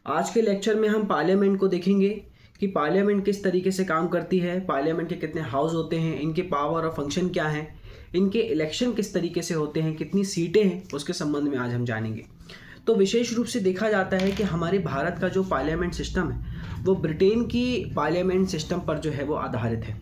आज के लेक्चर में हम पार्लियामेंट को देखेंगे कि पार्लियामेंट किस तरीके से काम करती है, पार्लियामेंट के कितने हाउस होते हैं, इनके पावर और फंक्शन क्या हैं, इनके इलेक्शन किस तरीके से होते हैं, कितनी सीटें हैं, उसके संबंध में आज हम जानेंगे। तो विशेष रूप से देखा जाता है कि हमारे भारत का जो पार्लियामेंट सिस्टम है वो ब्रिटेन की पार्लियामेंट सिस्टम पर जो है वो आधारित है।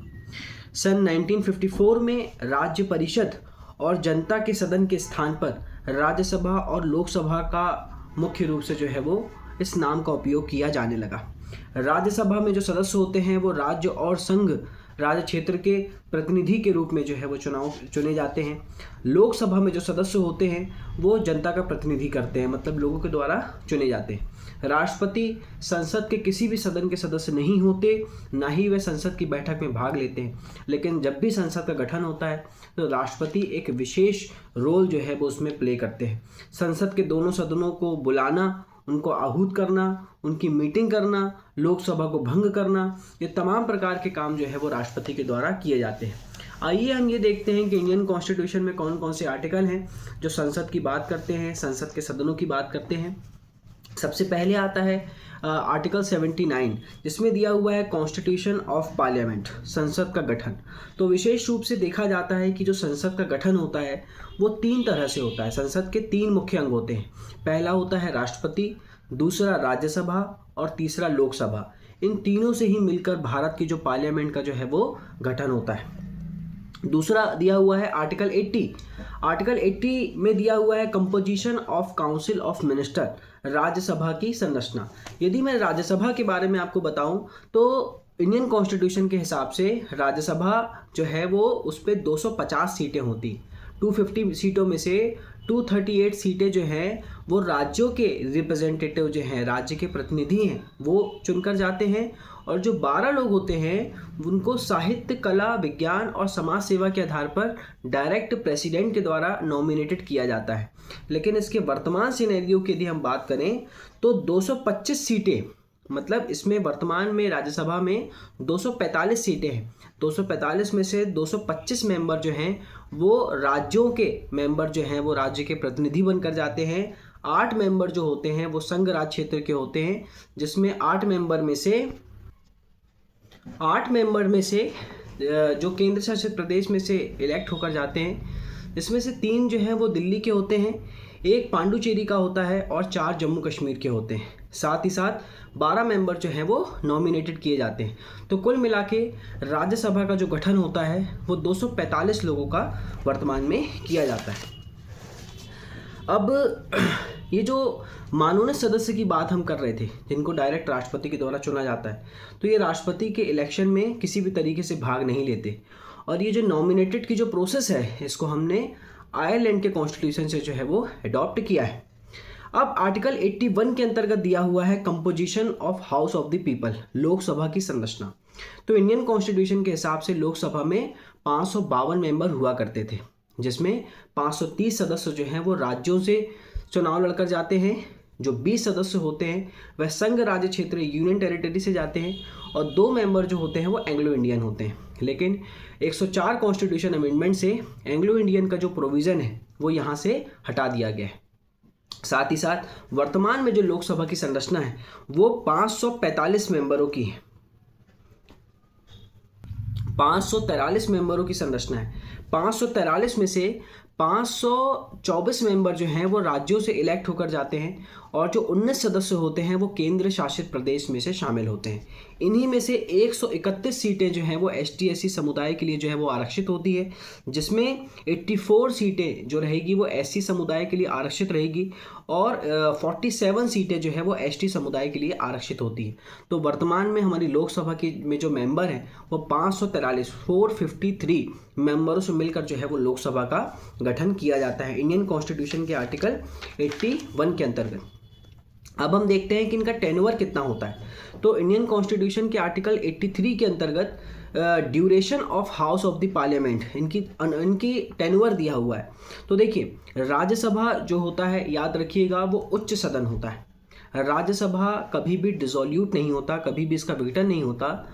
सन 1954 में राज्य परिषद और जनता के सदन के स्थान पर राज्यसभा और लोकसभा का मुख्य रूप से जो है वो इस नाम का उपयोग किया जाने लगा। राज्यसभा में जो सदस्य होते हैं वो राज्य और संघ राज्य क्षेत्र के प्रतिनिधि के रूप में जो है वो चुने जाते हैं। लोकसभा में जो सदस्य होते हैं वो जनता का प्रतिनिधि करते हैं, मतलब लोगों के द्वारा चुने जाते हैं। राष्ट्रपति संसद के किसी भी सदन के सदस्य नहीं होते, ना ही वे संसद की बैठक में भाग लेते हैं, लेकिन जब भी संसद का गठन होता है तो राष्ट्रपति एक विशेष रोल जो है वो उसमें प्ले करते हैं। संसद के दोनों सदनों को बुलाना, उनको आहूत करना, उनकी मीटिंग करना, लोकसभा को भंग करना, ये तमाम प्रकार के काम जो है वो राष्ट्रपति के द्वारा किए जाते हैं। आइए हम ये देखते हैं कि इंडियन कॉन्स्टिट्यूशन में कौन कौन से आर्टिकल हैं जो संसद की बात करते हैं, संसद के सदनों की बात करते हैं। सबसे पहले आता है आर्टिकल 79, जिसमें दिया हुआ है कॉन्स्टिट्यूशन ऑफ पार्लियामेंट, संसद का गठन। तो विशेष रूप से देखा जाता है कि जो संसद का गठन होता है वो तीन तरह से होता है। संसद के तीन मुख्य अंग होते हैं। पहला होता है राष्ट्रपति, दूसरा राज्यसभा और तीसरा लोकसभा। इन तीनों से ही मिलकर भारत की जो पार्लियामेंट का जो है वो गठन होता है। दूसरा दिया हुआ है आर्टिकल 80। आर्टिकल 80 में दिया हुआ है composition of council of minister, Rajya Sabha की संरचना। यदि मैं राज्यसभा के बारे में आपको बताऊं तो इंडियन कॉन्स्टिट्यूशन के हिसाब से राज्यसभा जो है वो उस पर 250 सीटें होती। 250 सीटों में से 238 सीटें जो हैं वो राज्यों के रिप्रेजेंटेटिव जो हैं, राज्य के प्रतिनिधि हैं, वो चुनकर जाते हैं। और जो 12 लोग होते हैं उनको साहित्य, कला, विज्ञान और समाज सेवा के आधार पर डायरेक्ट प्रेसिडेंट के द्वारा नॉमिनेटेड किया जाता है। लेकिन इसके वर्तमान सिनेरियो की यदि हम बात करें तो 225 सीटें, मतलब इसमें वर्तमान में राज्यसभा में 245 सीटें हैं। 245 में से 225 मेंबर जो हैं वो राज्यों के मेंबर जो हैं वो राज्य के प्रतिनिधि बनकर जाते हैं। 8 मेंबर जो होते हैं वो संघ राज्य क्षेत्र के होते हैं, जिसमें 8 मेंबर में से जो केंद्र शासित प्रदेश में से इलेक्ट होकर जाते हैं, जिसमें से 3 जो हैं वो दिल्ली के होते हैं, 1 पांडुचेरी का होता है और 4 जम्मू कश्मीर के होते हैं। साथ ही साथ 12 मेंबर जो हैं वो नॉमिनेटेड किए जाते हैं। तो कुल मिला के राज्यसभा का जो गठन होता है वो 245 लोगों का वर्तमान में किया जाता है। अब ये जो माननीय सदस्य की बात हम कर रहे थे, जिनको डायरेक्ट राष्ट्रपति के द्वारा चुना जाता है, तो ये राष्ट्रपति के इलेक्शन में किसी भी तरीके से भाग नहीं लेते। और ये जो नॉमिनेटेड की जो प्रोसेस है इसको हमने आयरलैंड के कॉन्स्टिट्यूशन से जो है वो अडॉप्ट किया है। अब आर्टिकल 81 के अंतर्गत दिया हुआ है composition of house of the people, Lok Sabha की संरचना। तो इंडियन कॉन्स्टिट्यूशन के हिसाब से लोकसभा में 552 मेंबर हुआ करते थे, जिसमें 530 सदस्य जो हैं वो राज्यों से चुनाव लड़कर जाते हैं। जो 20 सदस्य होते हैं वह संघ राज्य क्षेत्र यूनियन टेरिटरी से जाते हैं, और 2 मेंबर जो होते हैं वो एंग्लो इंडियन होते हैं। लेकिन 104 कॉन्स्टिट्यूशन अमेंडमेंट से एंग्लो इंडियन का जो प्रोविज़न है वो यहाँ से हटा दिया गया है। साथ ही साथ वर्तमान में जो लोकसभा की संरचना है वो 545 मेंबरों की है। 543 मेंबरों की संरचना है। 543 में से 524 मेंबर जो हैं वो राज्यों से इलेक्ट होकर जाते हैं, और जो 19 सदस्य होते हैं वो केंद्र शासित प्रदेश में से शामिल होते हैं। इन्हीं में से 131 सीटें जो हैं वो ST/SC समुदाय के लिए जो है वो आरक्षित होती है, जिसमें 84 सीटें जो रहेगी वो SC समुदाय के लिए आरक्षित रहेगी, और 47 सीटें जो है वो ST समुदाय के लिए आरक्षित होती है। तो वर्तमान में हमारी लोकसभा की में जो मेंबर हैं वो 453 मेंबरों से मिलकर जो है वो लोकसभा का गठन किया जाता है इंडियन कॉन्स्टिट्यूशन के आर्टिकल 81 के अंतर्गत। अब हम देखते हैं कि इनका टेन्योर कितना होता है। तो इंडियन कॉन्स्टिट्यूशन के आर्टिकल 83 के अंतर्गत duration of house of the parliament, इनकी टेन्योर दिया हुआ है। तो देखिए, राज्यसभा जो होता है, याद रखिएगा, वो उच्च सदन होता है। राज्यसभा कभी भी डिसोल्यूट नहीं होता, कभी भी इसका विघटन नहीं होता।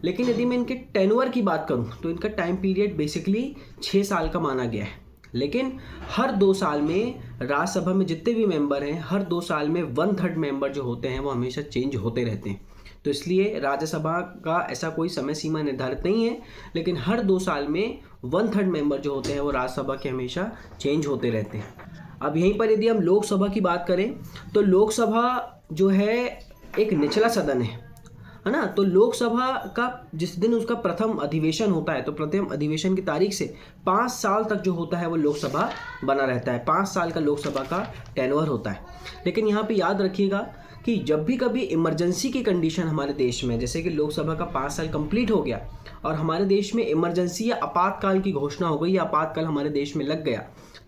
लेकिन यदि मैं इनके टेन्योर की बात करूं तो इनका टाइम पीरियड बेसिकली 6 साल का माना गया है। लेकिन हर 2 साल में राज्यसभा में जितने भी मेंबर हैं, हर 2 साल में 1/3 मेंबर जो होते हैं वो हमेशा चेंज होते रहते हैं। तो इसलिए राज्यसभा का ऐसा कोई समय सीमा निर्धारित नहीं है, लेकिन हर 2 साल में 1/3 मेंबर जो होते हैं वो राज्यसभा के हमेशा चेंज होते रहते हैं। अब यहीं पर यदि हम लोकसभा की बात करें तो लोकसभा जो है एक निचला सदन है ना। तो लोकसभा का जिस दिन उसका प्रथम अधिवेशन होता है, तो प्रथम अधिवेशन की तारीख से 5 साल तक जो होता है वो लोकसभा बना रहता है। 5 साल का लोकसभा का टेन्योर होता है। लेकिन यहाँ पे याद रखिएगा कि जब भी कभी इमरजेंसी की कंडीशन हमारे देश में, जैसे कि लोकसभा का 5 साल कंप्लीट हो गया और हमारे देश में इमरजेंसी या आपातकाल की घोषणा हो गई या आपातकाल हमारे देश में लग गया,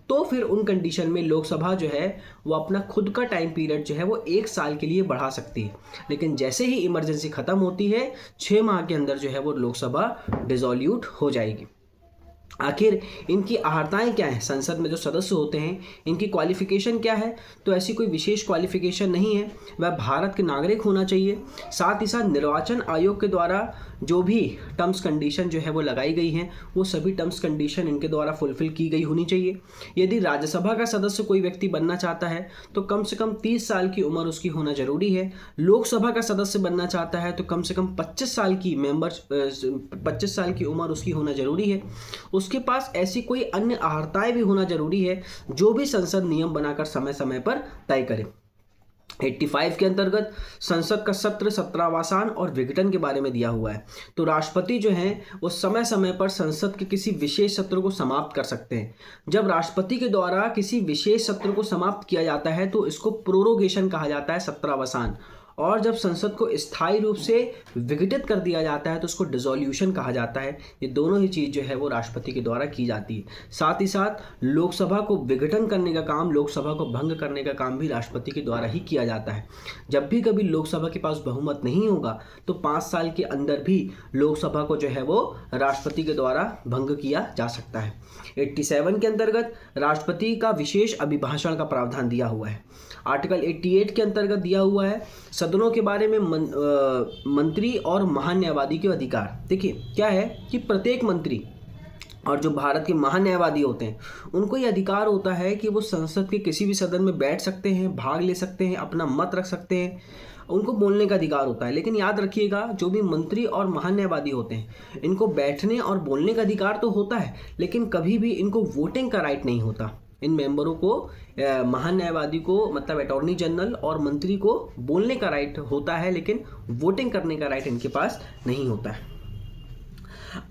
तो फिर उन कंडीशन में लोकसभा जो है वो अपना खुद का टाइम पीरियड जो है वो 1 साल के लिए बढ़ा सकती है। लेकिन जैसे ही इमरजेंसी ख़त्म होती है 6 माह के अंदर जो है वो लोकसभा डिसॉल्यूट हो जाएगी। आखिर इनकी अहर्ताएँ क्या हैं? संसद में जो सदस्य होते हैं इनकी क्वालिफिकेशन क्या है? तो ऐसी कोई विशेष क्वालिफिकेशन नहीं है। वह भारत के नागरिक होना चाहिए। साथ ही साथ निर्वाचन आयोग के द्वारा जो भी टर्म्स कंडीशन जो है वो लगाई गई हैं, वो सभी टर्म्स कंडीशन इनके द्वारा फुलफिल की गई होनी चाहिए। यदि राज्यसभा का सदस्य कोई व्यक्ति बनना चाहता है तो कम से कम 30 साल की उम्र उसकी होना जरूरी है। लोकसभा का सदस्य बनना चाहता है तो कम से कम 25 साल की उम्र उसकी होना जरूरी है। उसके पास ऐसी कोई अन्य अहर्ताएं भी होना जरूरी है जो भी संसद नियम बनाकर समय समय पर तय करे। 85 के अंतर्गत संसद का सत्र, सत्रावसान और विघटन के बारे में दिया हुआ है। तो राष्ट्रपति जो हैं वो समय समय पर संसद के किसी विशेष सत्र को समाप्त कर सकते हैं। जब राष्ट्रपति के द्वारा किसी विशेष सत्र को समाप्त किया जाता है तो इसको प्रोरोगेशन कहा जाता है, सत्रावसान। और जब संसद को स्थायी रूप से विघटित कर दिया जाता है तो उसको डिसॉल्यूशन कहा जाता है। ये दोनों ही चीज़ जो है वो राष्ट्रपति के द्वारा की जाती है। साथ ही साथ लोकसभा को विघटन करने का काम, लोकसभा को भंग करने का काम भी राष्ट्रपति के द्वारा ही किया जाता है। जब भी कभी लोकसभा के पास बहुमत नहीं होगा तो 5 साल के अंदर भी लोकसभा को जो है वो राष्ट्रपति के द्वारा भंग किया जा सकता है। 87 के अंतर्गत राष्ट्रपति का विशेष अभिभाषण का प्रावधान दिया हुआ है। आर्टिकल 88 के अंतर्गत दिया हुआ है सदनों के बारे में मंत्री और महान्यायवादी के अधिकार। देखिए क्या है कि प्रत्येक मंत्री और जो भारत के महान्यायवादी होते हैं उनको ये अधिकार होता है कि वो संसद के किसी भी सदन में बैठ सकते हैं, भाग ले सकते हैं, अपना मत रख सकते हैं, उनको बोलने का अधिकार होता है। लेकिन याद रखिएगा जो भी मंत्री और महान्यायवादी होते हैं इनको बैठने और बोलने का अधिकार तो होता है, लेकिन कभी भी इनको वोटिंग का राइट नहीं होता। इन मेंबरों को, महान्यायवादी को मतलब अटॉर्नी जनरल और मंत्री को बोलने का राइट होता है, लेकिन वोटिंग करने का राइट इनके पास नहीं होता है।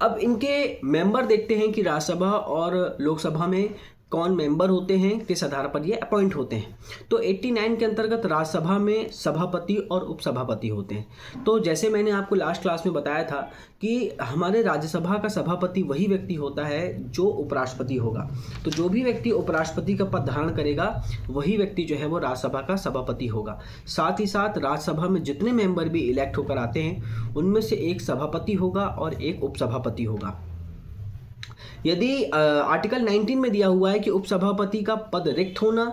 अब इनके मेंबर देखते हैं कि राज्यसभा और लोकसभा में कौन मेंबर होते हैं, किस आधार पर ये अपॉइंट होते हैं। तो 89 के अंतर्गत राज्यसभा में सभापति और उपसभापति होते हैं। तो जैसे मैंने आपको लास्ट क्लास में बताया था कि हमारे राज्यसभा का सभापति वही व्यक्ति होता है जो उपराष्ट्रपति होगा। तो जो भी व्यक्ति उपराष्ट्रपति का पद धारण करेगा वही व्यक्ति जो है वो राज्यसभा का सभापति होगा। साथ ही साथ राज्यसभा में जितने मेंबर भी इलेक्ट होकर आते हैं उनमें से एक सभापति होगा और एक उपसभापति होगा। यदि आर्टिकल 19 में दिया हुआ है कि उपसभापति का पद रिक्त होना,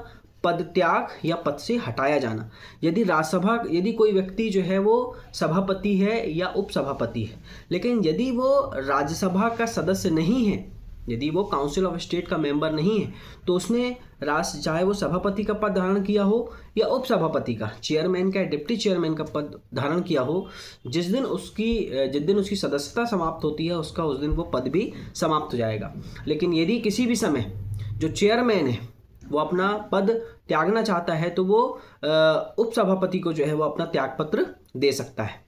पद त्याग या पद से हटाया जाना। यदि कोई व्यक्ति जो है वो सभापति है या उपसभापति है, लेकिन यदि वो राज्यसभा का सदस्य नहीं है, यदि वो काउंसिल ऑफ स्टेट का मेंबर नहीं है, तो उसने चाहे वो सभापति का पद धारण किया हो या उपसभापति का, चेयरमैन का, डिप्टी चेयरमैन का पद धारण किया हो, जिस दिन उसकी सदस्यता समाप्त होती है उसका उस दिन वो पद भी समाप्त हो जाएगा। लेकिन यदि किसी भी समय जो चेयरमैन है वो अपना पद त्यागना चाहता है तो वो उपसभापति को जो है वो अपना त्यागपत्र दे सकता है।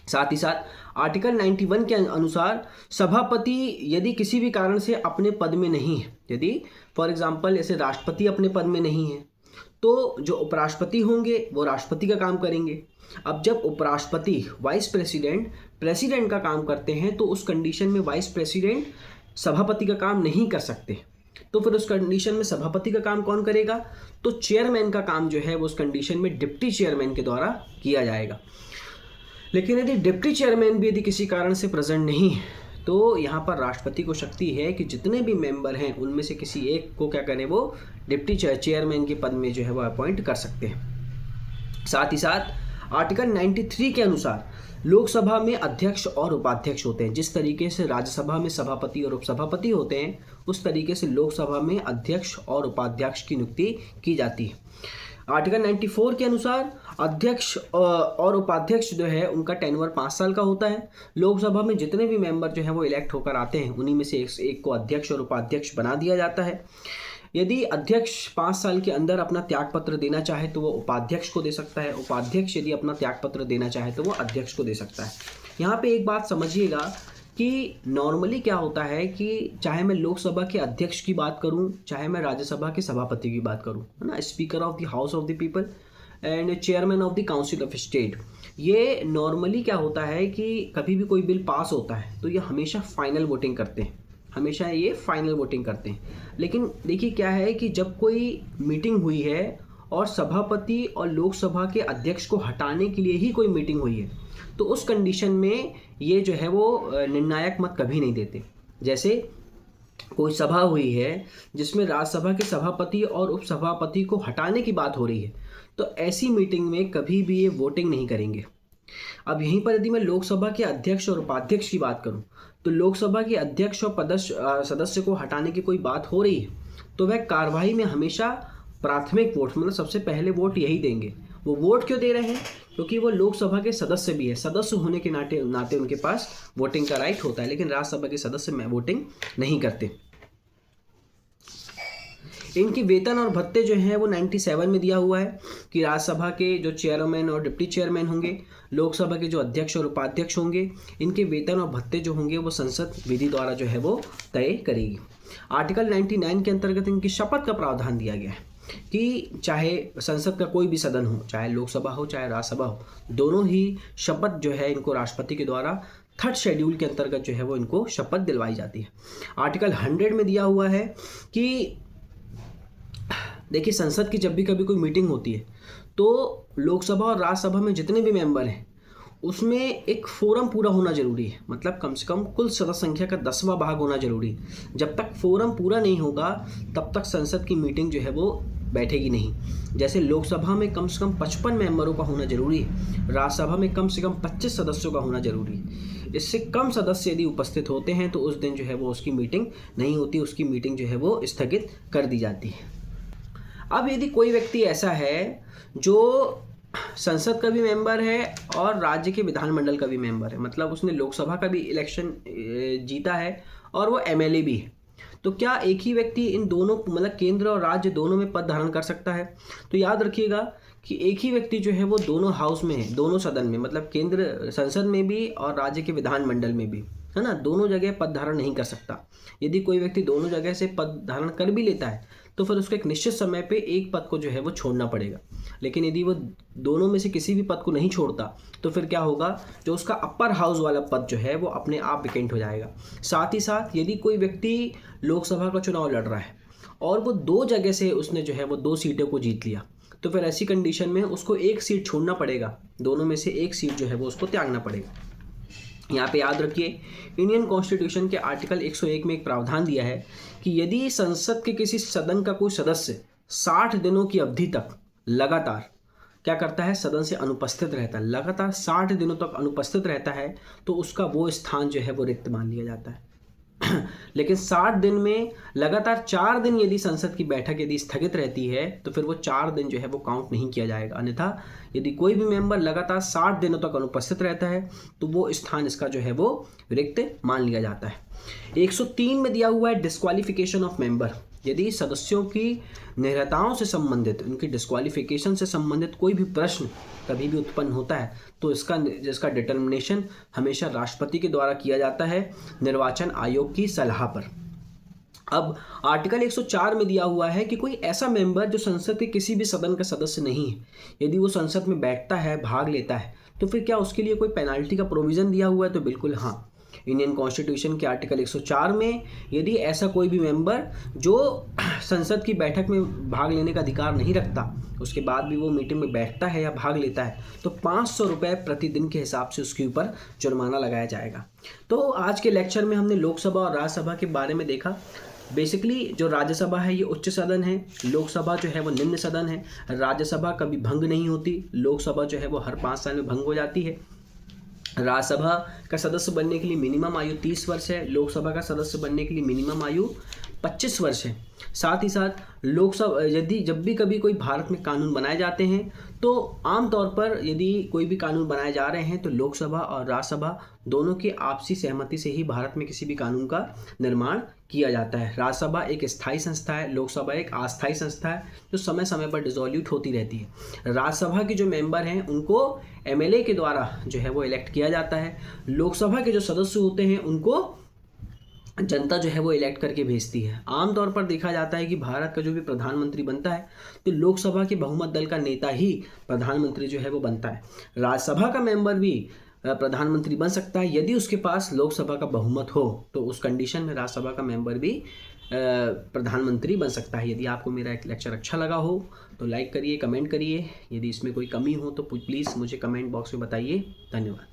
साथ ही साथ आर्टिकल 91 के अनुसार सभापति यदि किसी भी कारण से अपने पद में नहीं है, यदि फॉर एग्जांपल जैसे राष्ट्रपति अपने पद में नहीं है, तो जो उपराष्ट्रपति होंगे वो राष्ट्रपति का काम करेंगे। अब जब उपराष्ट्रपति वाइस प्रेसिडेंट का काम करते हैं तो उस कंडीशन में वाइस प्रेसिडेंट सभापति का काम नहीं कर सकते। तो फिर उस कंडीशन में सभापति का काम कौन करेगा? तो चेयरमैन का काम जो है वो उस कंडीशन में डिप्टी चेयरमैन के द्वारा किया जाएगा। लेकिन यदि डिप्टी चेयरमैन भी यदि किसी कारण से प्रेजेंट नहीं है तो यहाँ पर राष्ट्रपति को शक्ति है कि जितने भी मेंबर हैं उनमें से किसी एक को क्या करें, वो डिप्टी चेयरमैन के पद में जो है वो अपॉइंट कर सकते हैं। साथ ही साथ आर्टिकल 93 के अनुसार लोकसभा में अध्यक्ष और उपाध्यक्ष होते हैं। जिस तरीके से राज्यसभा में सभापति और उपसभापति होते हैं उस तरीके से लोकसभा में अध्यक्ष और उपाध्यक्ष की नियुक्ति की जाती है। आर्टिकल 94 के अनुसार अध्यक्ष और उपाध्यक्ष जो है उनका टेन्योर 5 साल का होता है। लोकसभा में जितने भी मेंबर जो है वो इलेक्ट होकर आते हैं उन्हीं में से एक को अध्यक्ष और उपाध्यक्ष बना दिया जाता है। यदि अध्यक्ष 5 साल के अंदर अपना त्यागपत्र देना चाहे तो वो उपाध्यक्ष को दे सकता है। उपाध्यक्ष यदि अपना त्यागपत्र देना चाहे तो वो अध्यक्ष को दे सकता है। यहाँ पे एक बात समझिएगा कि नॉर्मली क्या होता है कि चाहे मैं लोकसभा के अध्यक्ष की बात करूं, चाहे मैं राज्यसभा के सभापति की बात करूं, है ना, speaker of the house of the people and chairman of the council of state, ये नॉर्मली क्या होता है कि कभी भी कोई बिल पास होता है तो ये हमेशा फाइनल वोटिंग करते हैं, हमेशा ये फाइनल वोटिंग करते हैं। लेकिन देखिए क्या है कि जब कोई मीटिंग हुई है और सभापति और लोकसभा के अध्यक्ष को हटाने के लिए ही कोई मीटिंग हुई है तो उस कंडीशन में ये जो है वो निर्णायक मत कभी नहीं देते। जैसे कोई सभा हुई है जिसमें राज्यसभा के सभापति और उपसभापति को हटाने की बात हो रही है तो ऐसी मीटिंग में कभी भी ये वोटिंग नहीं करेंगे। अब यहीं पर यदि मैं लोकसभा के अध्यक्ष और उपाध्यक्ष की बात करूं तो लोकसभा के अध्यक्ष और सदस्य को हटाने की कोई बात हो रही है तो वह कार्यवाही में हमेशा प्राथमिक वोट मतलब सबसे पहले वोट यही देंगे। वो वोट क्यों दे रहे हैं? क्योंकि वो लोकसभा के सदस्य भी है, सदस्य होने के नाते उनके पास वोटिंग का राइट होता है, लेकिन राज्यसभा के सदस्य में वोटिंग नहीं करते। इनकी वेतन और भत्ते जो हैं वो 97 में दिया हुआ है कि राज्यसभा के जो चेयरमैन और डिप्टी चेयरमैन होंगे, लोकसभा के जो अध्यक्ष और उपाध्यक्ष होंगे, इनके वेतन और भत्ते जो होंगे वो संसद विधि द्वारा जो है वो तय करेगी। आर्टिकल 99 के अंतर्गत इनकी शपथ का प्रावधान दिया गया है कि चाहे संसद का कोई भी सदन हो, चाहे लोकसभा हो चाहे राज्यसभा हो, दोनों ही शपथ जो है इनको राष्ट्रपति के द्वारा 3rd शेड्यूल के अंतर्गत जो है वो इनको शपथ दिलवाई जाती है। आर्टिकल 100 में दिया हुआ है कि देखिए संसद की जब भी कभी कोई मीटिंग होती है तो लोकसभा और राज्यसभा में जितने भी मेंबर हैं उसमें एक फोरम पूरा होना जरूरी है, मतलब कम से कम कुल सदस्य संख्या का 10वां भाग होना जरूरी है। जब तक फोरम पूरा नहीं होगा तब तक संसद की मीटिंग जो है वो बैठेगी नहीं। जैसे लोकसभा में कम से कम 55 मेंबरों का होना जरूरी है, राज्यसभा में कम से कम 25 सदस्यों का होना जरूरी है। इससे कम सदस्य यदि उपस्थित होते हैं तो उस दिन जो है वो उसकी मीटिंग नहीं होती, उसकी मीटिंग जो है वो स्थगित कर दी जाती है। अब यदि कोई व्यक्ति ऐसा है जो संसद का भी मेंबर है और राज्य के विधानमंडल का भी मेंबर है, मतलब उसने लोकसभा का भी इलेक्शन जीता है और वो एमएलए भी है, तो क्या एक ही व्यक्ति इन दोनों मतलब केंद्र और राज्य दोनों में पद धारण कर सकता है? तो याद रखिएगा कि एक ही व्यक्ति जो है वो दोनों हाउस में है, दोनों सदन में, मतलब केंद्र संसद में भी और राज्य के विधानमंडल में भी, है ना, दोनों जगह पद धारण नहीं कर सकता। यदि कोई व्यक्ति दोनों जगह से पद धारण कर भी लेता है तो फिर उसको एक निश्चित समय पे एक पद को जो है वो छोड़ना पड़ेगा। लेकिन यदि वो दोनों में से किसी भी पद को नहीं छोड़ता तो फिर क्या होगा, जो उसका अपर हाउस वाला पद जो है वो अपने आप वेकेंट हो जाएगा। साथ ही साथ यदि कोई व्यक्ति लोकसभा का चुनाव लड़ रहा है और वो 2 जगह से उसने जो है वो 2 सीटों को जीत लिया तो फिर ऐसी कंडीशन में उसको 1 सीट छोड़ना पड़ेगा, दोनों में से 1 सीट जो है वो उसको त्यागना पड़ेगा। यहाँ पे याद रखिए इंडियन कॉन्स्टिट्यूशन के आर्टिकल 101 में एक प्रावधान दिया है कि यदि संसद के किसी सदन का कोई सदस्य 60 दिनों की अवधि तक लगातार क्या करता है, सदन से अनुपस्थित रहता है, लगातार 60 दिनों तक अनुपस्थित रहता है तो उसका वो स्थान जो है वो रिक्त मान लिया जाता है। लेकिन 60 दिन में लगातार 4 दिन यदि संसद की बैठक यदि स्थगित रहती है तो फिर वो 4 दिन जो है वो काउंट नहीं किया जाएगा। अन्यथा यदि कोई भी मेंबर लगातार 60 दिनों तक अनुपस्थित रहता है तो वो स्थान इसका जो है वो रिक्त मान लिया जाता है। 103 में दिया हुआ है डिस्क्वालिफिकेशन ऑफ मेंबर। यदि सदस्यों की निरताओं से संबंधित, उनकी डिस्क्वालिफिकेशन से संबंधित कोई भी प्रश्न कभी भी उत्पन्न होता है तो जिसका डिटर्मिनेशन हमेशा राष्ट्रपति के द्वारा किया जाता है निर्वाचन आयोग की सलाह पर। अब आर्टिकल 104 में दिया हुआ है कि कोई ऐसा मेंबर जो संसद के किसी भी सदन का सदस्य नहीं है, यदि वो संसद में बैठता है, भाग लेता है, तो फिर क्या उसके लिए कोई पेनाल्टी का प्रोविज़न दिया हुआ है? तो बिल्कुल हाँ। इंडियन कॉन्स्टिट्यूशन के आर्टिकल 104 में यदि ऐसा कोई भी मेंबर जो संसद की बैठक में भाग लेने का अधिकार नहीं रखता, उसके बाद भी वो मीटिंग में बैठता है या भाग लेता है, तो 500 रुपये प्रतिदिन के हिसाब से उसके ऊपर जुर्माना लगाया जाएगा। तो आज के लेक्चर में हमने लोकसभा और राज्यसभा के बारे में देखा। बेसिकली जो राज्यसभा है ये उच्च सदन है, लोकसभा जो है वो निम्न सदन है। राज्यसभा कभी भंग नहीं होती, लोकसभा जो है वो हर 5 साल में भंग हो जाती है। राज्यसभा का सदस्य बनने के लिए मिनिमम आयु 30 वर्ष है, लोकसभा का सदस्य बनने के लिए मिनिमम आयु 25 वर्ष है। साथ ही साथ लोकसभा जब भी कभी कोई भारत में कानून बनाए जाते हैं तो आमतौर पर यदि कोई भी कानून बनाए जा रहे हैं तो लोकसभा और राज्यसभा दोनों की आपसी सहमति से ही भारत में किसी भी कानून का निर्माण किया जाता है। राज्यसभा एक स्थायी संस्था है, लोकसभा एक अस्थायी संस्था है जो समय समय पर डिसॉल्यूट होती रहती है। राज्यसभा के जो मेंबर हैं उनको एमएलए के द्वारा जो है वो इलेक्ट किया जाता है। लोकसभा के जो सदस्य होते हैं उनको जनता जो है वो इलेक्ट करके भेजती है। आमतौर पर देखा जाता है कि भारत का जो भी प्रधानमंत्री बनता है तो लोकसभा के बहुमत दल का नेता ही प्रधानमंत्री जो है वो बनता है। राज्यसभा का मेंबर भी प्रधानमंत्री बन सकता है यदि उसके पास लोकसभा का बहुमत हो, तो उस कंडीशन में राज्यसभा का मेंबर भी प्रधानमंत्री बन सकता है। यदि आपको मेरा एक लेक्चर अच्छा लगा हो तो लाइक करिए, कमेंट करिए। यदि इसमें कोई कमी हो तो प्लीज़ मुझे कमेंट बॉक्स में बताइए। धन्यवाद।